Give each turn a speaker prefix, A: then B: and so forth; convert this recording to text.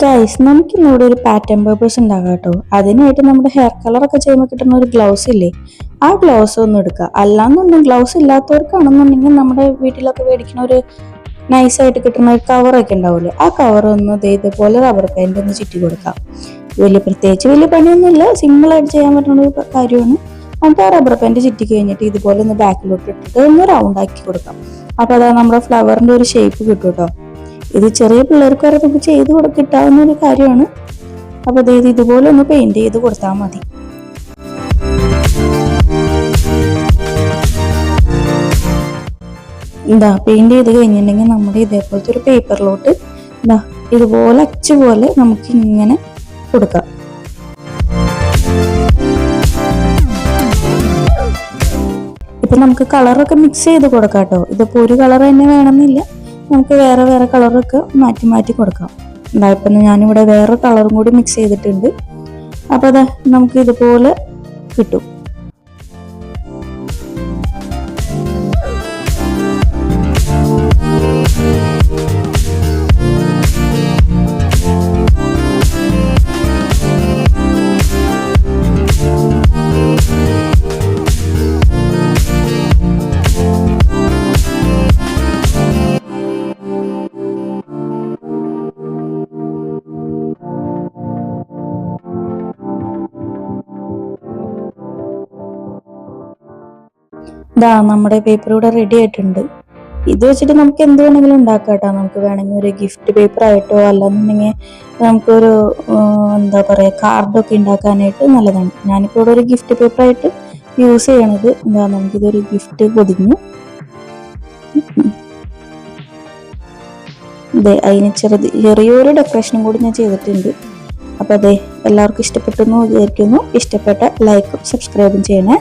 A: Guys, നമുക്ക് ഇന്നിവിടെ ഒരു പാറ്റേൺ പേപ്പേഴ്സ് ഉണ്ടാകാം കേട്ടോ. അതിനായിട്ട് നമ്മുടെ ഹെയർ കളറൊക്കെ ചെയ്യുമ്പോൾ കിട്ടുന്ന ഒരു ഗ്ലൗസ് ഇല്ലേ, ആ ഗ്ലൗസ് ഒന്നും എടുക്കുക. അല്ലാന്നുണ്ടെങ്കിൽ ഗ്ലൗസ് ഇല്ലാത്തവർക്കാണെന്നുണ്ടെങ്കിൽ നമ്മുടെ വീട്ടിലൊക്കെ മേടിക്കുന്ന ഒരു നൈസായിട്ട് കിട്ടുന്ന ഒരു കവറൊക്കെ ഉണ്ടാവില്ലേ, ആ കവർ ഒന്ന് ഇതുപോലെ റബ്ബർ ബാൻഡ് ഒന്ന് ചുറ്റി കൊടുക്കാം. വലിയ പണിയൊന്നുമില്ല, സിമ്പിളായിട്ട് ചെയ്യാൻ പറ്റുന്ന ഒരു കാര്യമാണ്. എന്നിട്ട് ആ റബ്ബർ ബാൻഡ് ചുറ്റി കഴിഞ്ഞിട്ട് ഇതുപോലെ ഒന്ന് ബാക്കിലോട്ട് ഇട്ടിട്ട് ഒന്ന് റൗണ്ട് ആക്കി കൊടുക്കാം. അപ്പോൾ അതാ നമ്മുടെ ഫ്ലവറിന്റെ ഒരു ഷേപ്പ് കിട്ടും കേട്ടോ. ഇത് ചെറിയ പിള്ളേർക്ക് വരെ നമുക്ക് ചെയ്ത് കിട്ടാവുന്ന ഒരു കാര്യമാണ്. അപ്പോൾ അതായത് ഇതുപോലെ ഒന്ന് പെയിന്റ് ചെയ്ത് കൊടുത്താൽ മതി. പെയിന്റ് ചെയ്ത് കഴിഞ്ഞിട്ടുണ്ടെങ്കിൽ നമ്മുടെ ഇതേപോലത്തെ ഒരു പേപ്പറിലോട്ട് ഇതുപോലെ അച്ച് പോലെ നമുക്ക് ഇങ്ങനെ കൊടുക്കാം. ഇപ്പൊ നമുക്ക് കളറൊക്കെ മിക്സ് ചെയ്ത് കൊടുക്കാം കേട്ടോ. ഇതിപ്പോ ഒരു കളർ തന്നെ വേണമെന്നില്ല, നമുക്ക് വേറെ വേറെ കളറൊക്കെ മാറ്റി മാറ്റി കൊടുക്കാം. ഇപ്പം ഞാനിവിടെ വേറെ കളറും കൂടി മിക്സ് ചെയ്തിട്ടുണ്ട്. അപ്പോൾ അതാ നമുക്ക് ഇതുപോലെ കിട്ടും. നമ്മുടെ പേപ്പർ ഇവിടെ റെഡി ആയിട്ടുണ്ട്. ഇത് വെച്ചിട്ട് നമുക്ക് എന്ത് വേണമെങ്കിലും ഉണ്ടാക്കാം കേട്ടോ. നമുക്ക് വേണമെങ്കിൽ ഒരു ഗിഫ്റ്റ് പേപ്പർ ആയിട്ടോ അല്ലെന്നുണ്ടെങ്കിൽ നമുക്കൊരു കാർഡൊക്കെ ഉണ്ടാക്കാനായിട്ട് നല്ലതാണ്. ഞാനിപ്പോൾ ഇവിടെ ഒരു ഗിഫ്റ്റ് പേപ്പർ ആയിട്ട് യൂസ് ചെയ്യണത്. നമുക്കിതൊരു ഗിഫ്റ്റ് പൊതിഞ്ഞു. അതിന് ചെറിയൊരു ഡെക്കറേഷനും കൂടി ഞാൻ ചെയ്തിട്ടുണ്ട്. അപ്പൊ എല്ലാവർക്കും ഇഷ്ടപ്പെട്ടു എന്ന് വിചാരിക്കുന്നു. ഇഷ്ടപ്പെട്ട ലൈക്കും സബ്സ്ക്രൈബും ചെയ്യണേ.